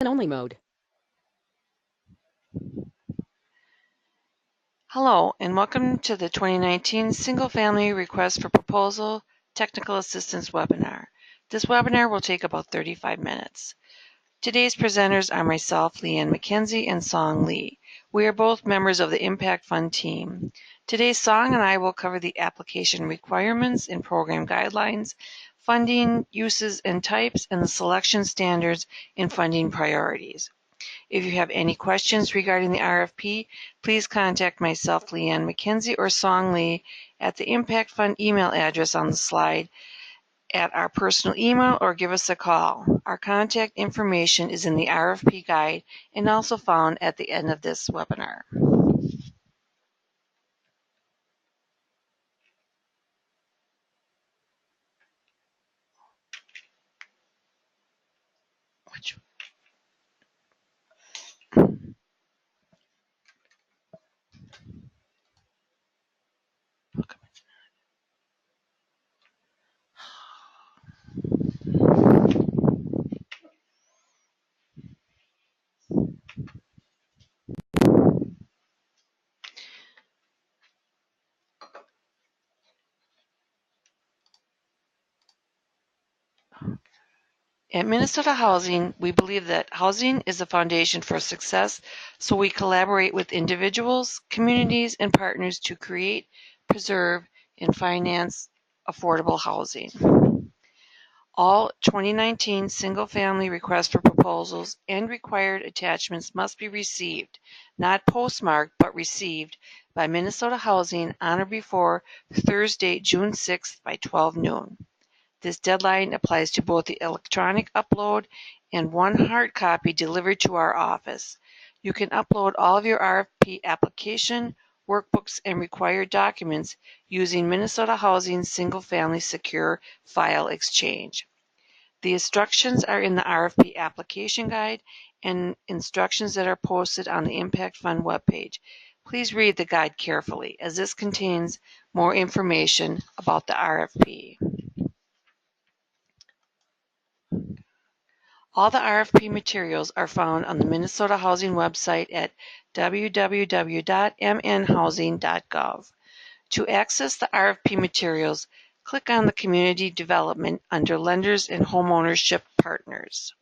Listen-only mode. Hello, and welcome to the 2019 Single Family Request for Proposal Technical Assistance webinar. This webinar will take about 35 minutes. Today's presenters are myself, Leanne McKenzie, and Song Lee. We are both members of the Impact Fund team. Today's Song and I will cover the application requirements and program guidelines, funding, uses and types, and the selection standards and funding priorities. If you have any questions regarding the RFP, please contact myself, Leanne McKenzie, or Song Lee at the Impact Fund email address on the slide at our personal email, or give us a call. Our contact information is in the RFP guide and also found at the end of this webinar. At Minnesota Housing, we believe that housing is the foundation for success, so we collaborate with individuals, communities, and partners to create, preserve, and finance affordable housing. All 2019 single-family requests for proposals and required attachments must be received, not postmarked, but received by Minnesota Housing on or before Thursday, June 6th by 12 noon. This deadline applies to both the electronic upload and one hard copy delivered to our office. You can upload all of your RFP application, workbooks, and required documents using Minnesota Housing Single Family Secure File Exchange. The instructions are in the RFP application guide and instructions that are posted on the Impact Fund webpage. Please read the guide carefully, as this contains more information about the RFP. All the RFP materials are found on the Minnesota Housing website at www.mnhousing.gov. To access the RFP materials, click on the Community Development under Lenders and Homeownership Partners.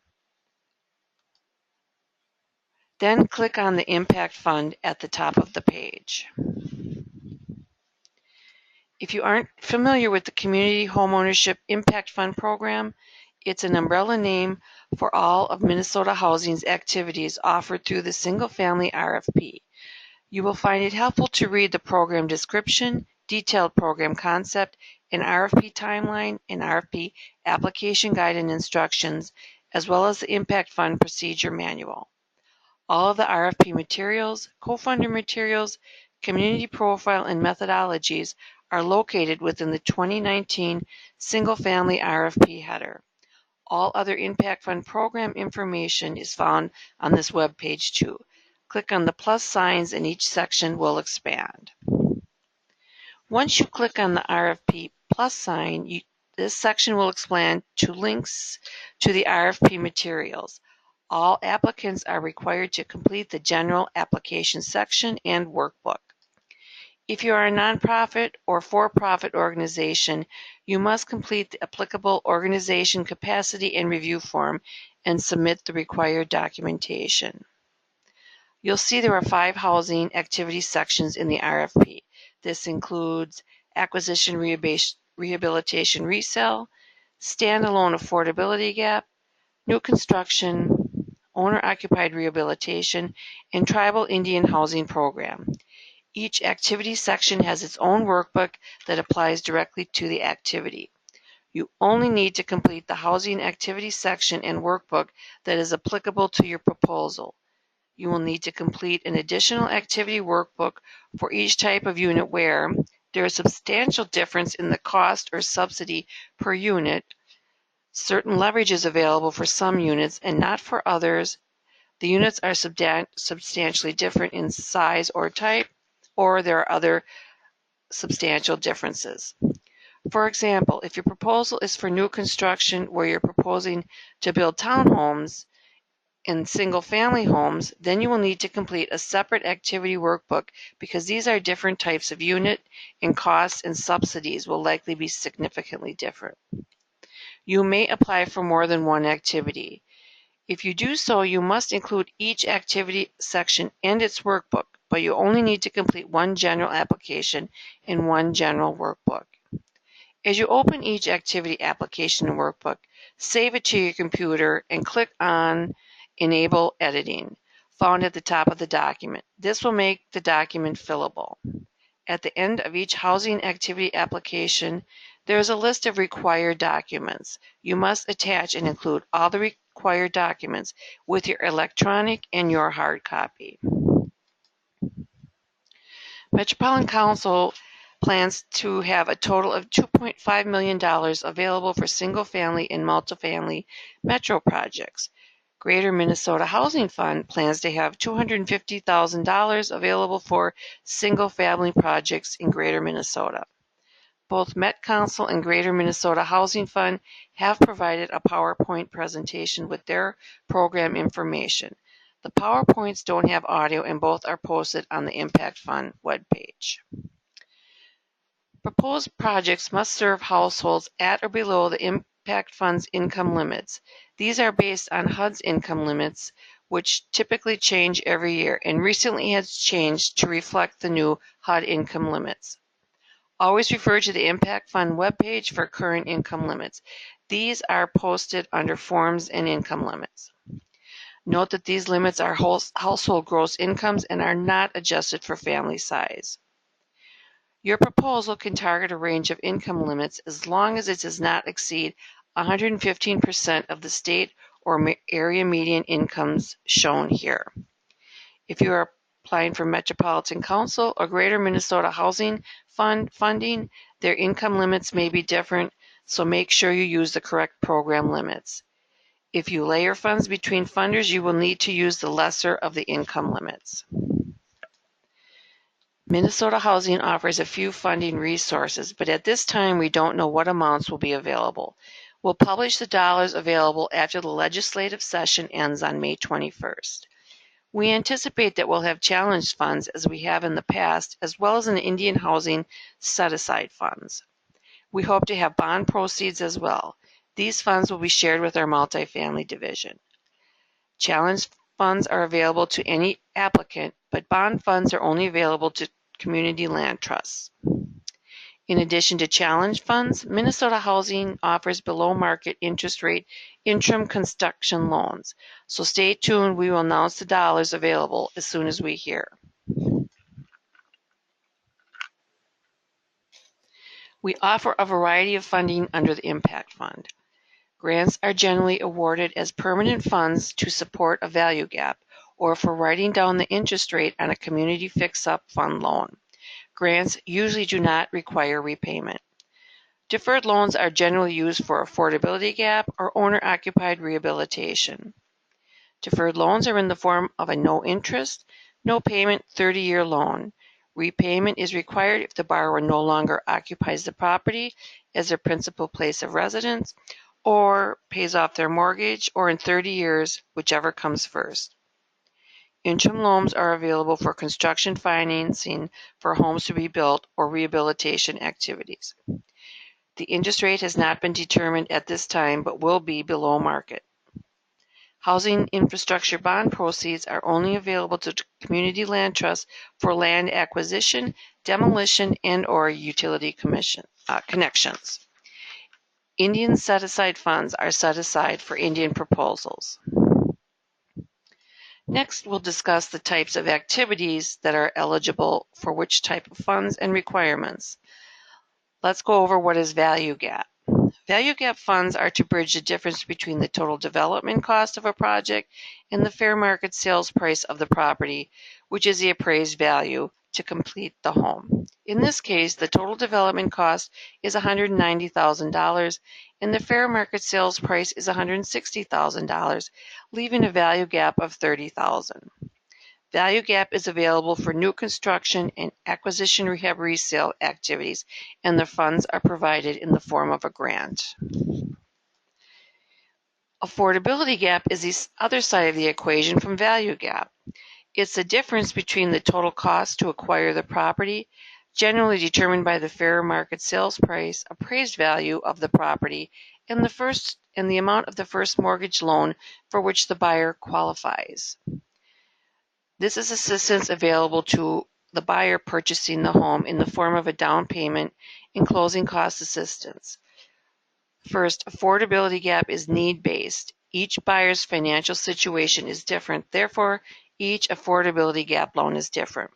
Then click on the Impact Fund at the top of the page. If you aren't familiar with the Community Homeownership Impact Fund program, it's an umbrella name for all of Minnesota Housing's activities offered through the single-family RFP. You will find it helpful to read the program description, detailed program concept, an RFP timeline, and RFP application guide and instructions, as well as the Impact Fund Procedure Manual. All of the RFP materials, co-funder materials, community profile, and methodologies are located within the 2019 Single-Family RFP header. All other Impact Fund program information is found on this web page too. Click on the plus signs and each section will expand. Once you click on the RFP plus sign, this section will expand to links to the RFP materials. All applicants are required to complete the general application section and workbook. If you are a nonprofit or for-profit organization, you must complete the applicable organization capacity and review form and submit the required documentation. You'll see there are 5 housing activity sections in the RFP. This includes acquisition, rehabilitation, resale, standalone affordability gap, new construction, owner-occupied rehabilitation, and tribal Indian housing program. Each activity section has its own workbook that applies directly to the activity. You only need to complete the housing activity section and workbook that is applicable to your proposal. You will need to complete an additional activity workbook for each type of unit where there is substantial difference in the cost or subsidy per unit. Certain leverage is available for some units and not for others. The units are substantially different in size or type, or there are other substantial differences. For example, if your proposal is for new construction where you're proposing to build townhomes, and single-family homes, then you will need to complete a separate activity workbook because these are different types of unit and costs and subsidies will likely be significantly different. You may apply for more than one activity. If you do so, you must include each activity section and its workbook, but you only need to complete one general application and one general workbook. As you open each activity application and workbook, save it to your computer and click on Enable Editing, found at the top of the document. This will make the document fillable. At the end of each housing activity application, there is a list of required documents. You must attach and include all the required documents with your electronic and your hard copy. Metropolitan Council plans to have a total of $2.5 million available for single-family and multifamily metro projects. Greater Minnesota Housing Fund plans to have $250,000 available for single-family projects in Greater Minnesota. Both Met Council and Greater Minnesota Housing Fund have provided a PowerPoint presentation with their program information. The PowerPoints don't have audio and both are posted on the Impact Fund webpage. Proposed projects must serve households at or below the Impact Fund's income limits. These are based on HUD's income limits, which typically change every year and recently has changed to reflect the new HUD income limits. Always refer to the Impact Fund webpage for current income limits. These are posted under Forms and Income Limits. Note that these limits are household gross incomes and are not adjusted for family size. Your proposal can target a range of income limits as long as it does not exceed 115% of the state or area median incomes shown here. If you are applying for Metropolitan Council or Greater Minnesota Housing Fund funding, their income limits may be different, so make sure you use the correct program limits. If you layer funds between funders, you will need to use the lesser of the income limits. Minnesota Housing offers a few funding resources, but at this time we don't know what amounts will be available. We'll publish the dollars available after the legislative session ends on May 21st. We anticipate that we'll have challenge funds as we have in the past, as well as an Indian housing set-aside funds. We hope to have bond proceeds as well. These funds will be shared with our multifamily division. Challenge funds are available to any applicant, but bond funds are only available to community land trusts. In addition to challenge funds, Minnesota Housing offers below-market interest rate interim construction loans. So stay tuned. We will announce the dollars available as soon as we hear. We offer a variety of funding under the Impact Fund. Grants are generally awarded as permanent funds to support a value gap or for writing down the interest rate on a community fix-up fund loan. Grants usually do not require repayment. Deferred loans are generally used for affordability gap or owner-occupied rehabilitation. Deferred loans are in the form of a no interest, no payment 30-year loan. Repayment is required if the borrower no longer occupies the property as their principal place of residence or pays off their mortgage, or in 30 years, whichever comes first. Interim loans are available for construction financing for homes to be built or rehabilitation activities. The interest rate has not been determined at this time, but will be below market. Housing infrastructure bond proceeds are only available to community land trusts for land acquisition, demolition, and/or utility connections. Indian set-aside funds are set aside for Indian proposals. Next, we'll discuss the types of activities that are eligible for which type of funds and requirements. Let's go over what is value gap. Value gap funds are to bridge the difference between the total development cost of a project and the fair market sales price of the property, which is the appraised value, to complete the home. In this case, the total development cost is $190,000 and the fair market sales price is $160,000, leaving a value gap of $30,000. Value gap is available for new construction and acquisition, rehab, resale activities, and the funds are provided in the form of a grant. Affordability gap is the other side of the equation from value gap. It's the difference between the total cost to acquire the property, generally determined by the fair market sales price, appraised value of the property, and the amount of the first mortgage loan for which the buyer qualifies. This is assistance available to the buyer purchasing the home in the form of a down payment and closing cost assistance. First, affordability gap is need-based. Each buyer's financial situation is different, therefore, each affordability gap loan is different.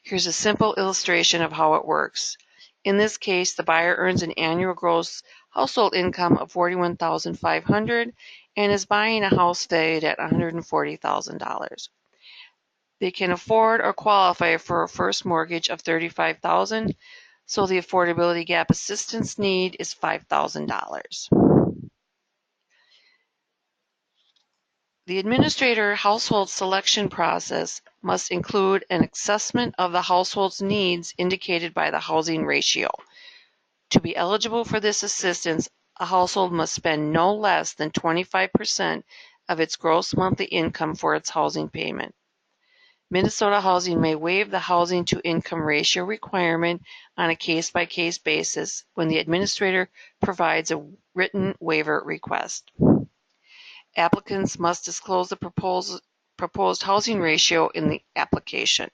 Here's a simple illustration of how it works. In this case, the buyer earns an annual gross household income of $41,500 and is buying a house valued at $140,000. They can afford or qualify for a first mortgage of $35,000, so the affordability gap assistance need is $5,000. The administrator household selection process must include an assessment of the household's needs indicated by the housing ratio. To be eligible for this assistance, a household must spend no less than 25% of its gross monthly income for its housing payment. Minnesota Housing may waive the housing to income ratio requirement on a case-by-case basis when the administrator provides a written waiver request. Applicants must disclose the proposed housing ratio in the application.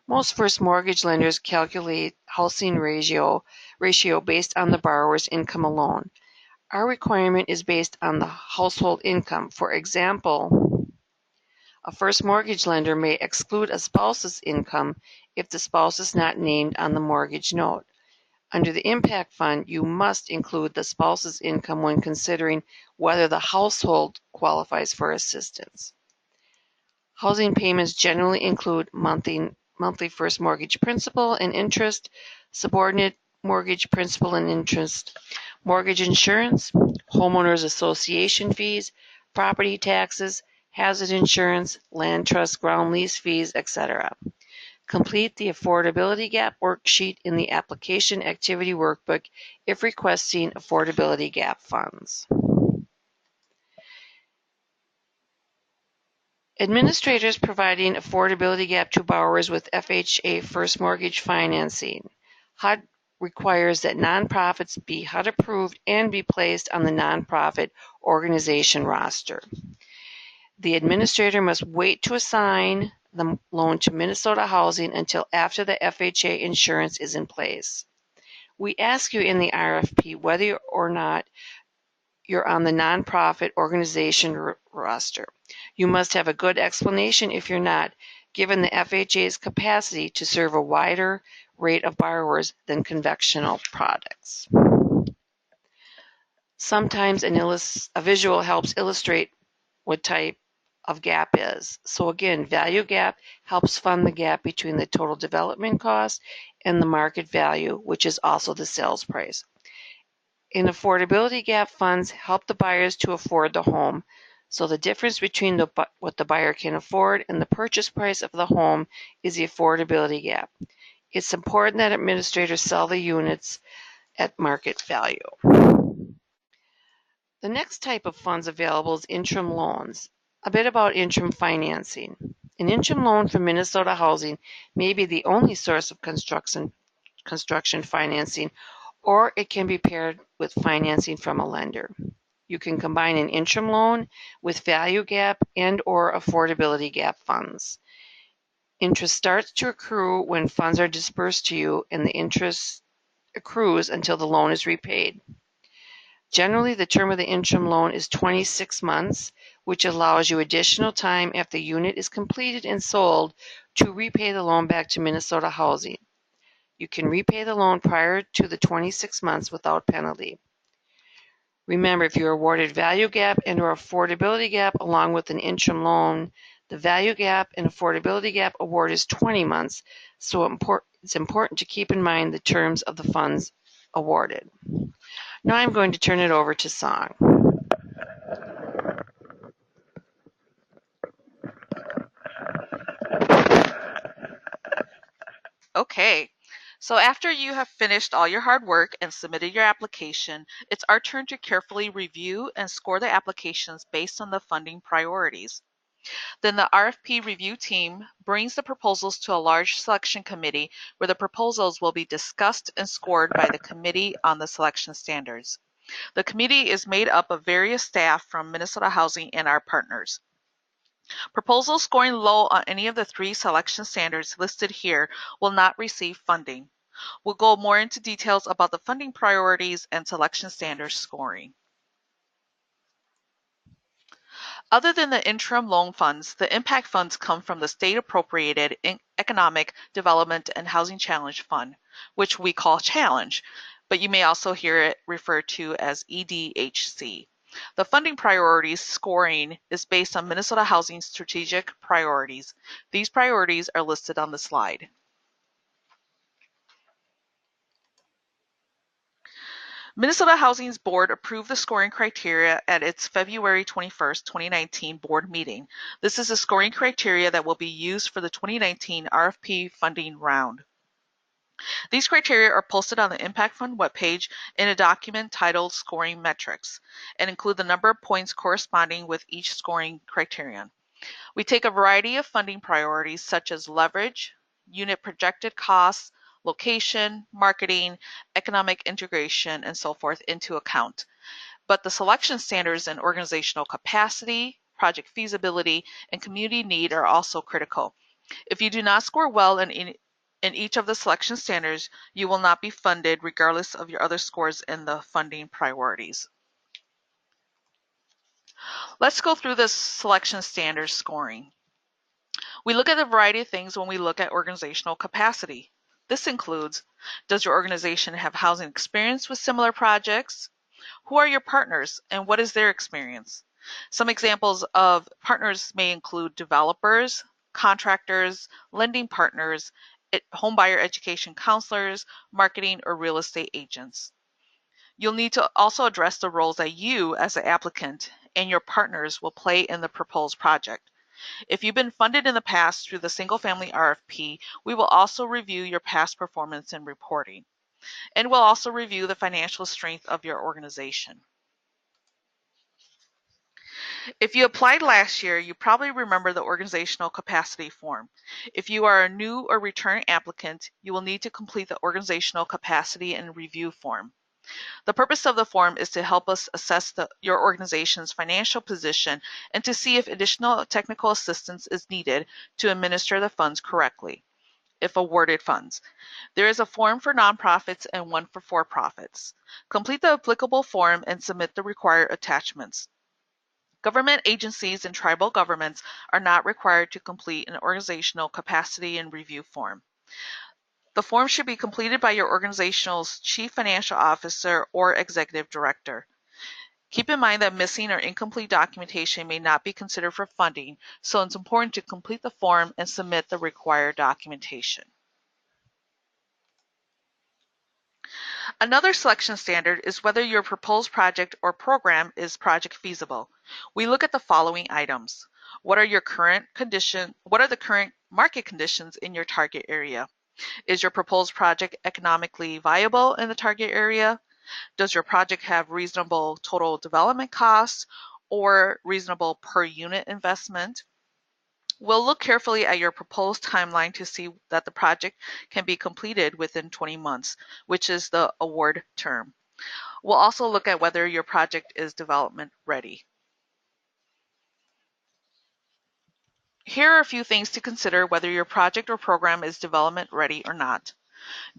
Most first mortgage lenders calculate housing ratio based on the borrower's income alone. Our requirement is based on the household income. For example, a first mortgage lender may exclude a spouse's income if the spouse is not named on the mortgage note. Under the impact fund, you must include the spouse's income when considering whether the household qualifies for assistance. Housing payments generally include monthly first mortgage principal and interest, subordinate mortgage principal and interest, mortgage insurance, homeowners association fees, property taxes, hazard insurance, land trust, ground lease fees, etc. Complete the affordability gap worksheet in the application activity workbook if requesting affordability gap funds. Administrators providing affordability gap to borrowers with FHA first mortgage financing. HUD requires that nonprofits be HUD approved and be placed on the nonprofit organization roster. The administrator must wait to assign the loan to Minnesota Housing until after the FHA insurance is in place. We ask you in the RFP whether or not you're on the nonprofit organization roster. You must have a good explanation if you're not, given the FHA's capacity to serve a wider rate of borrowers than conventional products. Sometimes a visual helps illustrate what type of gap is. So again, value gap helps fund the gap between the total development cost and the market value, which is also the sales price. And affordability gap funds help the buyers to afford the home. So the difference between what the buyer can afford and the purchase price of the home is the affordability gap. It's important that administrators sell the units at market value. The next type of funds available is interim loans. A bit about interim financing. An interim loan from Minnesota Housing may be the only source of construction financing, or it can be paired with financing from a lender. You can combine an interim loan with value gap and or affordability gap funds. Interest starts to accrue when funds are dispersed to you, and the interest accrues until the loan is repaid. Generally, the term of the interim loan is 26 months, which allows you additional time after the unit is completed and sold to repay the loan back to Minnesota Housing. You can repay the loan prior to the 26 months without penalty. Remember, if you're awarded value gap and or affordability gap along with an interim loan, the value gap and affordability gap award is 20 months, so it's important to keep in mind the terms of the funds awarded. Now I'm going to turn it over to Song. Okay, So after you have finished all your hard work and submitted your application, it's our turn to carefully review and score the applications based on the funding priorities. Then the RFP review team brings the proposals to a large selection committee where the proposals will be discussed and scored by the Committee on the Selection Standards. The committee is made up of various staff from Minnesota Housing and our partners. Proposals scoring low on any of the 3 selection standards listed here will not receive funding. We'll go more into details about the funding priorities and selection standards scoring. Other than the interim loan funds, the impact funds come from the state appropriated Economic Development and Housing Challenge Fund, which we call Challenge, but you may also hear it referred to as EDHC. The funding priorities scoring is based on Minnesota Housing's strategic priorities. These priorities are listed on the slide. Minnesota Housing's board approved the scoring criteria at its February 21st, 2019 board meeting. This is the scoring criteria that will be used for the 2019 RFP funding round. These criteria are posted on the Impact Fund webpage in a document titled Scoring Metrics and include the number of points corresponding with each scoring criterion. We take a variety of funding priorities such as leverage, unit projected costs, location, marketing, economic integration, and so forth into account. But the selection standards and organizational capacity, project feasibility, and community need are also critical. If you do not score well in each of the selection standards, you will not be funded regardless of your other scores in the funding priorities. Let's go through the selection standards scoring. We look at a variety of things when we look at organizational capacity. This includes, does your organization have housing experience with similar projects? Who are your partners and what is their experience? Some examples of partners may include developers, contractors, lending partners, homebuyer education counselors, marketing, or real estate agents. You'll need to also address the roles that you, as an applicant, and your partners will play in the proposed project. If you've been funded in the past through the single-family RFP, we will also review your past performance and reporting. And we'll also review the financial strength of your organization. If you applied last year, you probably remember the organizational capacity form. If you are a new or returning applicant, you will need to complete the organizational capacity and review form. The purpose of the form is to help us assess your organization's financial position and to see if additional technical assistance is needed to administer the funds correctly, if awarded funds. There is a form for nonprofits and one for for-profits. Complete the applicable form and submit the required attachments. Government agencies and tribal governments are not required to complete an organizational capacity and review form. The form should be completed by your organization's chief financial officer or executive director. Keep in mind that missing or incomplete documentation may not be considered for funding, so it's important to complete the form and submit the required documentation. Another selection standard is whether your proposed project or program is project feasible. We look at the following items. What are the current market conditions in your target area? Is your proposed project economically viable in the target area? Does your project have reasonable total development costs or reasonable per unit investment? We'll look carefully at your proposed timeline to see that the project can be completed within 20 months, which is the award term. We'll also look at whether your project is development ready. Here are a few things to consider whether your project or program is development ready or not.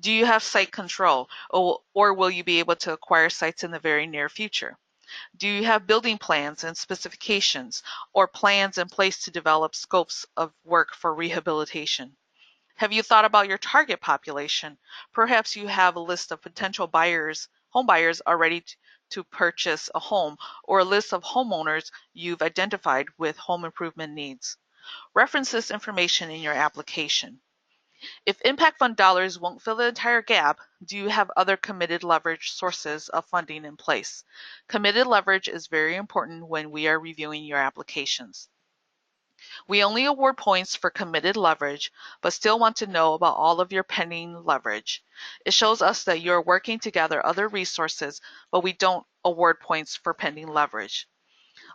Do you have site control, or will you be able to acquire sites in the very near future? Do you have building plans and specifications or plans in place to develop scopes of work for rehabilitation? Have you thought about your target population? Perhaps you have a list of potential home buyers already to purchase a home, or a list of homeowners you've identified with home improvement needs. Reference this information in your application. If impact fund dollars won't fill the entire gap, do you have other committed leverage sources of funding in place? Committed leverage is very important when we are reviewing your applications. We only award points for committed leverage, but still want to know about all of your pending leverage. It shows us that you're working to gather other resources, but we don't award points for pending leverage.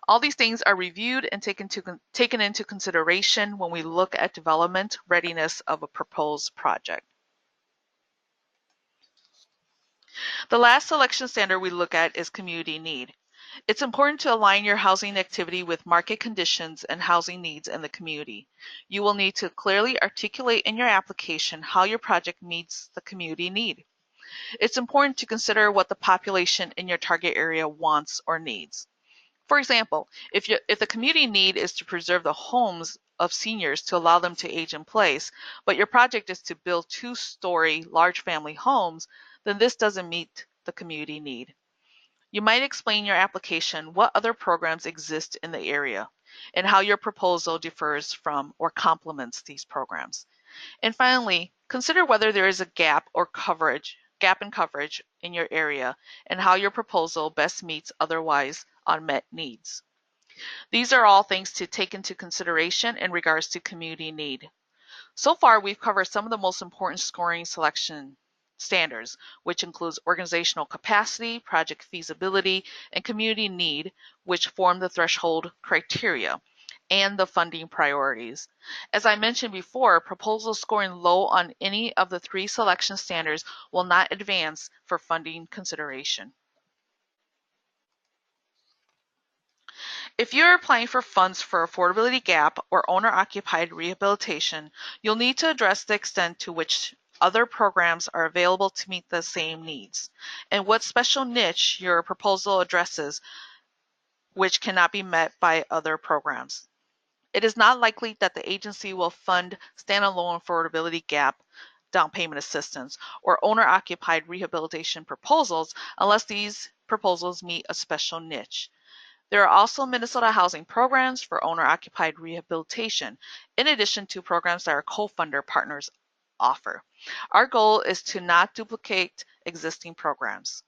All these things are reviewed and taken into consideration when we look at development readiness of a proposed project. The last selection standard we look at is community need. It's important to align your housing activity with market conditions and housing needs in the community. You will need to clearly articulate in your application how your project meets the community need. It's important to consider what the population in your target area wants or needs. For example, if the community need is to preserve the homes of seniors to allow them to age in place, but your project is to build two-story large family homes, then this doesn't meet the community need. You might explain in your application what other programs exist in the area and how your proposal differs from or complements these programs. And finally, consider whether there is a gap in coverage in your area and how your proposal best meets otherwise unmet needs. These are all things to take into consideration in regards to community need. So far, we've covered some of the most important scoring selection standards, which includes organizational capacity, project feasibility, and community need, which form the threshold criteria, and the funding priorities. As I mentioned before, proposals scoring low on any of the three selection standards will not advance for funding consideration. If you're applying for funds for Affordability Gap or owner-occupied rehabilitation, you'll need to address the extent to which other programs are available to meet the same needs, and what special niche your proposal addresses which cannot be met by other programs. It is not likely that the agency will fund standalone Affordability Gap down payment assistance or owner-occupied rehabilitation proposals unless these proposals meet a special niche. There are also Minnesota housing programs for owner-occupied rehabilitation, in addition to programs that our co-funder partners offer. Our goal is to not duplicate existing programs.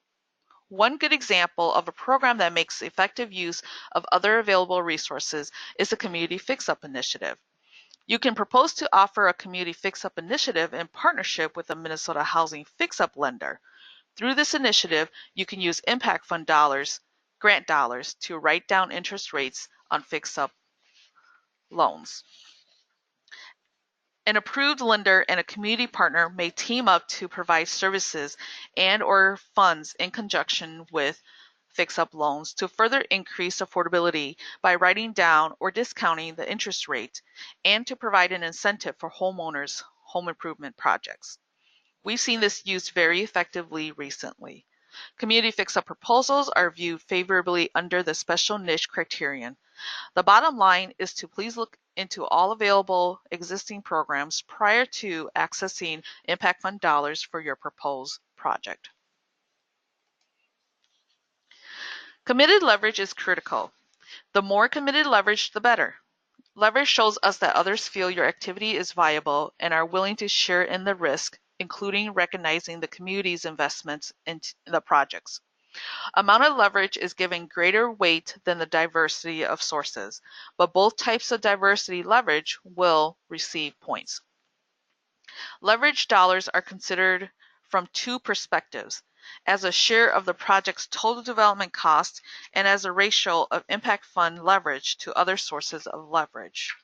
One good example of a program that makes effective use of other available resources is the Community Fix-Up Initiative. You can propose to offer a Community Fix-Up Initiative in partnership with a Minnesota Housing Fix-Up lender. Through this initiative, you can use impact fund dollars, grant dollars, to write down interest rates on fix-up loans. An approved lender and a community partner may team up to provide services and/or funds in conjunction with fix-up loans to further increase affordability by writing down or discounting the interest rate and to provide an incentive for homeowners' home improvement projects. We've seen this used very effectively recently. Community fix-up proposals are viewed favorably under the special niche criterion. The bottom line is to please look into all available existing programs prior to accessing impact fund dollars for your proposed project. Committed leverage is critical. The more committed leverage, the better. Leverage shows us that others feel your activity is viable and are willing to share in the risk, including recognizing the community's investments in the projects. Amount of leverage is given greater weight than the diversity of sources, but both types of diversity leverage will receive points. Leverage dollars are considered from two perspectives: as a share of the project's total development cost and as a ratio of impact fund leverage to other sources of leverage.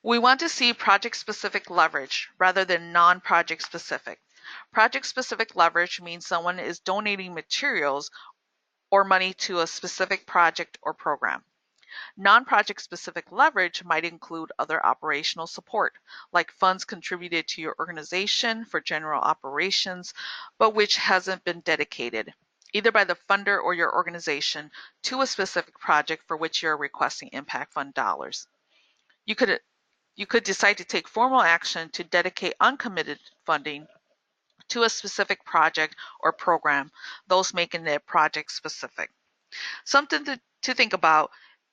We want to see project-specific leverage rather than non-project specific. Project-specific leverage means someone is donating materials or money to a specific project or program. Non-project specific leverage might include other operational support, like funds contributed to your organization for general operations, but which hasn't been dedicated, either by the funder or your organization, to a specific project for which you're requesting impact fund dollars. You could decide to take formal action to dedicate uncommitted funding to a specific project or program, those making it project specific. Something to think about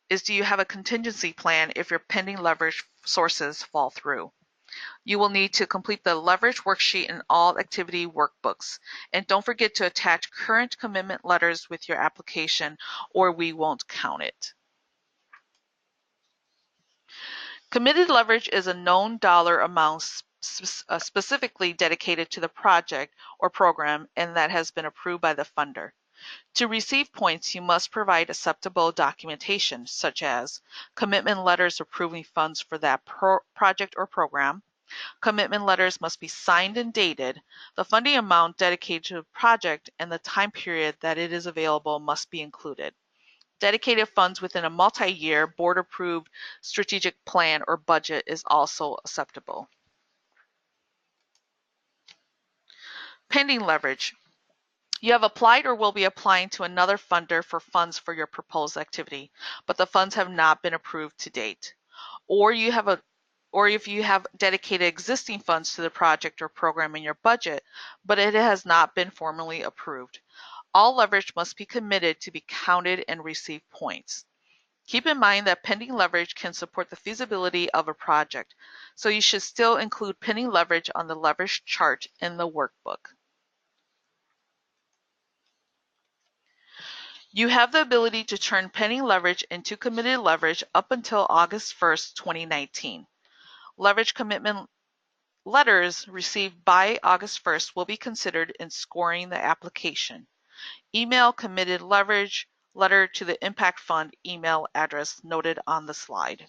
is, do you have a contingency plan if your pending leverage sources fall through? You will need to complete the leverage worksheet and all activity workbooks. And don't forget to attach current commitment letters with your application or we won't count it. Committed leverage is a known dollar amount specifically dedicated to the project or program and that has been approved by the funder. To receive points, you must provide acceptable documentation, such as commitment letters approving funds for that project or program. Commitment letters must be signed and dated. The funding amount dedicated to the project and the time period that it is available must be included. Dedicated funds within a multi-year, board-approved strategic plan or budget is also acceptable. Pending leverage. You have applied or will be applying to another funder for funds for your proposed activity, but the funds have not been approved to date. Or if you have dedicated existing funds to the project or program in your budget, but it has not been formally approved. All leverage must be committed to be counted and receive points. Keep in mind that pending leverage can support the feasibility of a project, so you should still include pending leverage on the leverage chart in the workbook. You have the ability to turn pending leverage into committed leverage up until August 1st, 2019. Leverage commitment letters received by August 1st will be considered in scoring the application. Email committed leverage letter to the Impact Fund email address noted on the slide.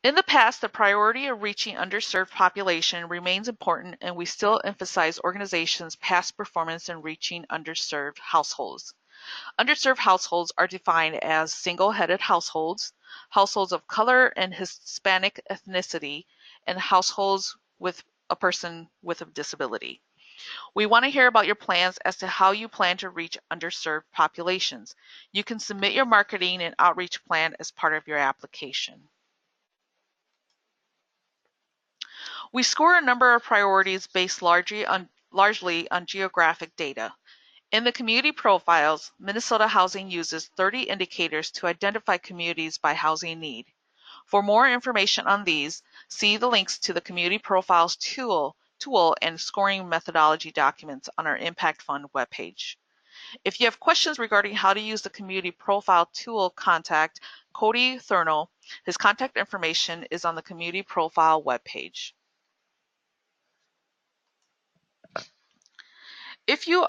In the past, the priority of reaching underserved population remains important, and we still emphasize organizations' past performance in reaching underserved households. Underserved households are defined as single-headed households, households of color and Hispanic ethnicity, and households with a person with a disability. We want to hear about your plans as to how you plan to reach underserved populations. You can submit your marketing and outreach plan as part of your application. We score a number of priorities based largely on geographic data. In the community profiles, Minnesota Housing uses 30 indicators to identify communities by housing need. For more information on these, see the links to the Community Profiles tool and scoring methodology documents on our Impact Fund webpage. If you have questions regarding how to use the Community Profile tool, contact Cody Thurnell. His contact information is on the Community Profile webpage. If you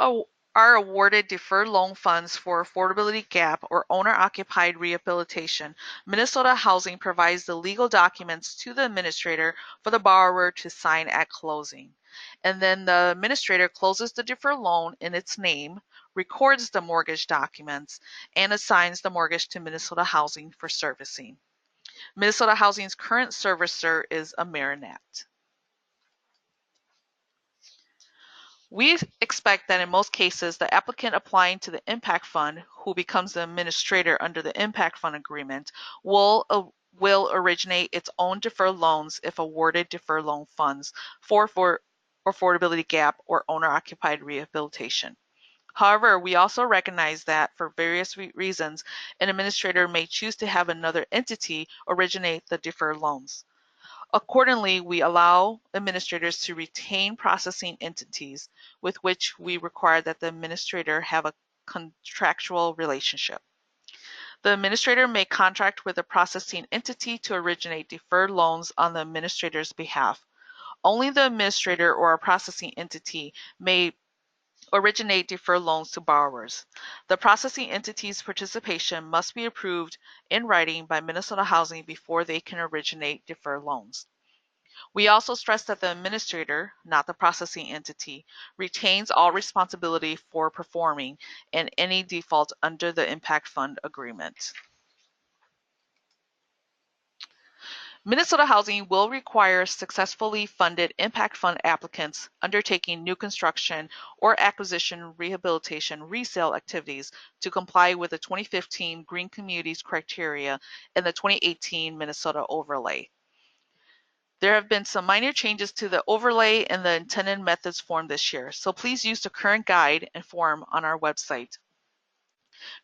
are awarded deferred loan funds for Affordability Gap or owner-occupied rehabilitation, Minnesota Housing provides the legal documents to the administrator for the borrower to sign at closing. And then the administrator closes the deferred loan in its name, records the mortgage documents, and assigns the mortgage to Minnesota Housing for servicing. Minnesota Housing's current servicer is Amerinet. We expect that in most cases, the applicant applying to the Impact Fund, who becomes the administrator under the Impact Fund agreement, will originate its own deferred loans if awarded deferred loan funds for Affordability Gap or owner-occupied rehabilitation. However, we also recognize that for various reasons, an administrator may choose to have another entity originate the deferred loans. Accordingly, we allow administrators to retain processing entities with which we require that the administrator have a contractual relationship. The administrator may contract with a processing entity to originate deferred loans on the administrator's behalf. Only the administrator or a processing entity may originate deferred loans to borrowers. The processing entity's participation must be approved in writing by Minnesota Housing before they can originate deferred loans. We also stress that the administrator, not the processing entity, retains all responsibility for performing and any default under the Impact Fund agreement. Minnesota Housing will require successfully funded Impact Fund applicants undertaking new construction or acquisition, rehabilitation, resale activities to comply with the 2015 Green Communities criteria and the 2018 Minnesota overlay. There have been some minor changes to the overlay and the intended methods form this year, so please use the current guide and form on our website.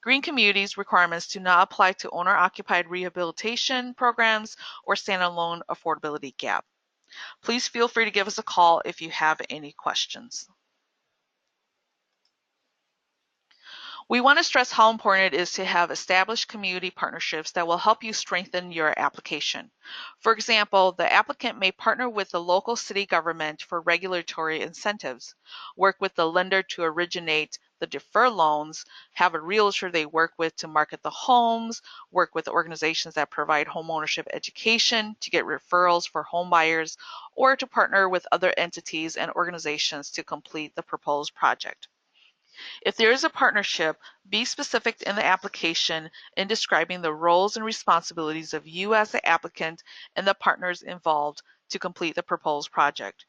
Green communities requirements do not apply to owner-occupied rehabilitation programs or standalone affordability gap. Please feel free to give us a call if you have any questions. We want to stress how important it is to have established community partnerships that will help you strengthen your application. For example, the applicant may partner with the local city government for regulatory incentives, work with the lender to originate the deferred loans, have a realtor they work with to market the homes, work with organizations that provide homeownership education to get referrals for home buyers, or to partner with other entities and organizations to complete the proposed project. If there is a partnership, be specific in the application in describing the roles and responsibilities of you as the applicant and the partners involved to complete the proposed project.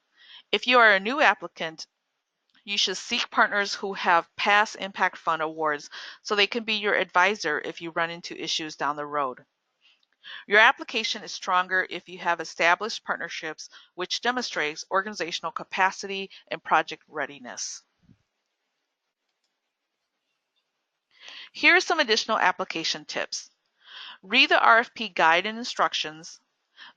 If you are a new applicant, you should seek partners who have past impact fund awards so they can be your advisor if you run into issues down the road. Your application is stronger if you have established partnerships, which demonstrates organizational capacity and project readiness. Here are some additional application tips. Read the RFP guide and instructions,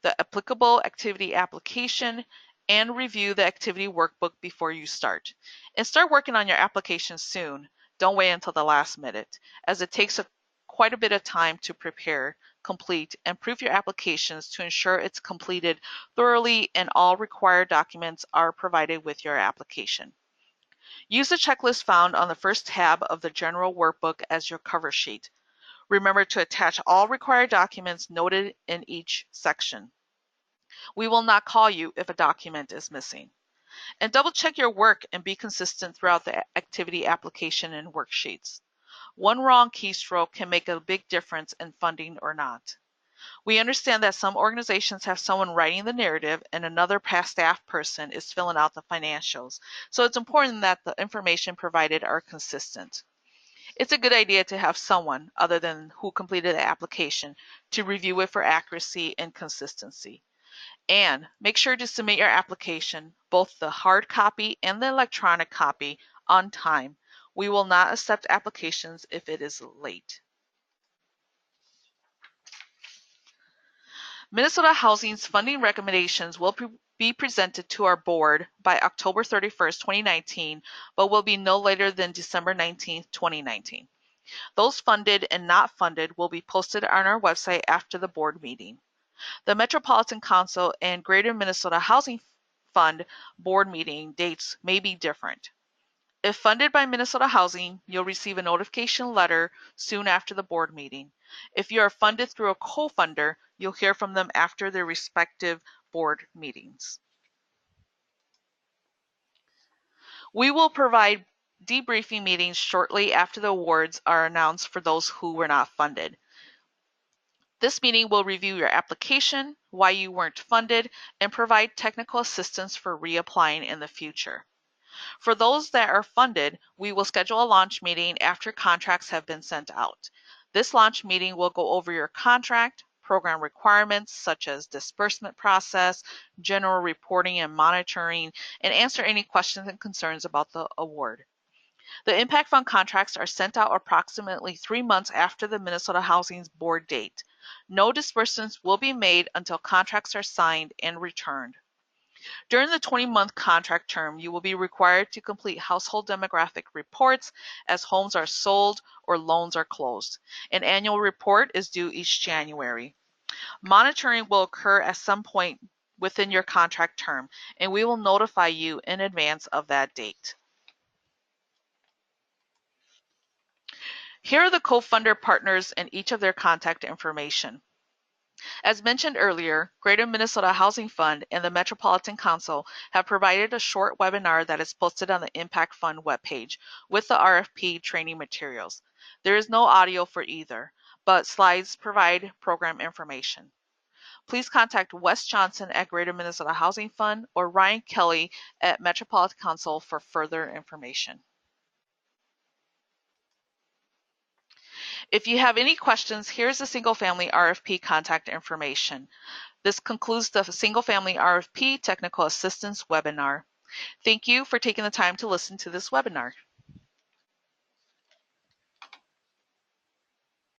the applicable activity application, and review the activity workbook before you start. And start working on your application soon. Don't wait until the last minute, as it takes quite a bit of time to prepare, complete, and proof your applications to ensure it's completed thoroughly and all required documents are provided with your application. Use the checklist found on the first tab of the general workbook as your cover sheet. Remember to attach all required documents noted in each section. We will not call you if a document is missing. And double check your work and be consistent throughout the activity application and worksheets. One wrong keystroke can make a big difference in funding or not. We understand that some organizations have someone writing the narrative and another past staff person is filling out the financials, so it's important that the information provided are consistent. It's a good idea to have someone, other than who completed the application, to review it for accuracy and consistency. And make sure to submit your application, both the hard copy and the electronic copy, on time. We will not accept applications if it is late. Minnesota Housing's funding recommendations will be presented to our board by October 31st, 2019, but will be no later than December 19th, 2019. Those funded and not funded will be posted on our website after the board meeting. The Metropolitan Council and Greater Minnesota Housing Fund board meeting dates may be different. If funded by Minnesota Housing, you'll receive a notification letter soon after the board meeting. If you are funded through a co-funder, you'll hear from them after their respective board meetings. We will provide debriefing meetings shortly after the awards are announced for those who were not funded. This meeting will review your application, why you weren't funded, and provide technical assistance for reapplying in the future. For those that are funded, we will schedule a launch meeting after contracts have been sent out. This launch meeting will go over your contract, program requirements such as disbursement process, general reporting and monitoring, and answer any questions and concerns about the award. The impact fund contracts are sent out approximately 3 months after the Minnesota Housing's board date. No disbursements will be made until contracts are signed and returned. During the 20-month contract term, you will be required to complete household demographic reports as homes are sold or loans are closed. An annual report is due each January. Monitoring will occur at some point within your contract term, and we will notify you in advance of that date. Here are the co-funder partners and each of their contact information. As mentioned earlier, Greater Minnesota Housing Fund and the Metropolitan Council have provided a short webinar that is posted on the Impact Fund webpage with the RFP training materials. There is no audio for either, but slides provide program information. Please contact Wes Johnson at Greater Minnesota Housing Fund or Ryan Kelly at Metropolitan Council for further information. If you have any questions, here's the Single Family RFP contact information. This concludes the Single Family RFP Technical Assistance webinar. Thank you for taking the time to listen to this webinar.